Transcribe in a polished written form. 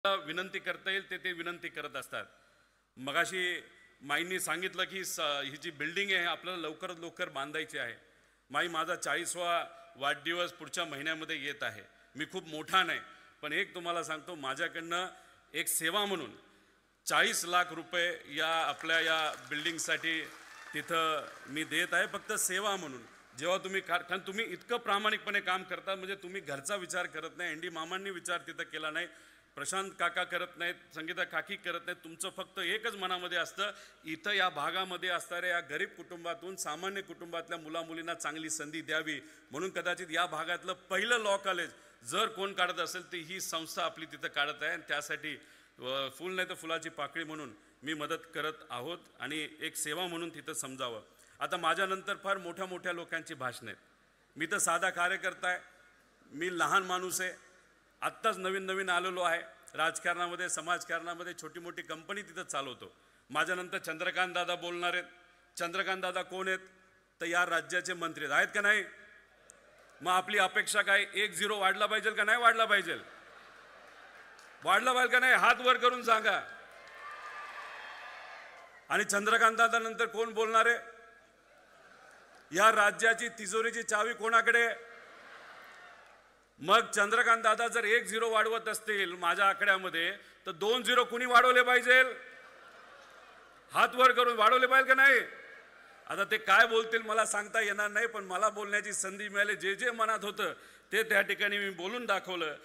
विनंती करता येईल ते विनंती करत असतात। मगाशी माईंनी सांगितलं की ही जी बिल्डिंग आहे आपल्याला लवकरात लवकर बांधायची आहे। माई माझा 40वा वाढदिवस पुढच्या महिन्यामध्ये येत आहे। मी खूप मोठा नाही, पण एक तुम्हाला सांगतो, माझ्याकडनं एक सेवा म्हणून 40 लाख रुपये या आपल्या या बिल्डिंगसाठी तिथं मी देत आहे, फक्त सेवा म्हणून। जेव्हा तुम्ही कारण तुम्ही इतकं प्रामाणिकपणे काम करता, म्हणजे तुम्ही घरचा विचार करत नाही, एनडी मामांनी विचार तिथं केला नाही, प्रशांत काका करत नाहीत, संगीता काकी करत नाहीत, तुमचं फक्त एकच मनामध्ये असतं, इथं या भागामध्ये असणाऱ्या या गरीब कुटुंबातून सामान्य कुटुंबातल्या मुलामुलींना चांगली संधी द्यावी म्हणून कदाचित या भागातलं पहिलं लॉ कॉलेज जर कोण काढत असेल तर ही संस्था आपली तिथं काढत आहे। आणि त्यासाठी फुल नाही तर फुलाची पाकळी म्हणून मी मदत करत आहोत आणि एक सेवा म्हणून तिथं समजावं। आता माझ्यानंतर फार मोठ्या मोठ्या लोकांची भाषणं आहेत, मी तर साधा कार्यकर्ता आहे, मी लहान माणूस आहे, आत्ताच नवीन आलेलो आहे राजकारणामध्ये, समाजकारणामध्ये, छोटी मोठी कंपनी तिथं चालवतो। माझ्यानंतर चंद्रकांत दादा बोलणार आहेत। चंद्रकांत दादा कोण आहेत? तर या राज्याचे मंत्री आहेत का नाही? मग आपली अपेक्षा काय? 1-0 वाढला पाहिजे का नाही वाढला पाहिजे? वाढला पाहिजे का नाही? हात वर करून सांगा। आणि चंद्रकांत दादा नंतर कोण बोलणार आहे? या राज्याची तिजोरीची चावी कोणाकडे? मग चंद्रकांत दादा जर 1-0 वाढवत असतील माझ्या आकड्यामध्ये, तर 2-0 कुणी वाढवले पाहिजे? हात वर करून वाढवले पाहिजे का नाही? आता ते काय बोलतील मला सांगता येणार नाही, पण मला बोलण्याची संधी मिळाली, जे जे मनात होतं ते त्या ठिकाणी मी बोलून दाखवलं।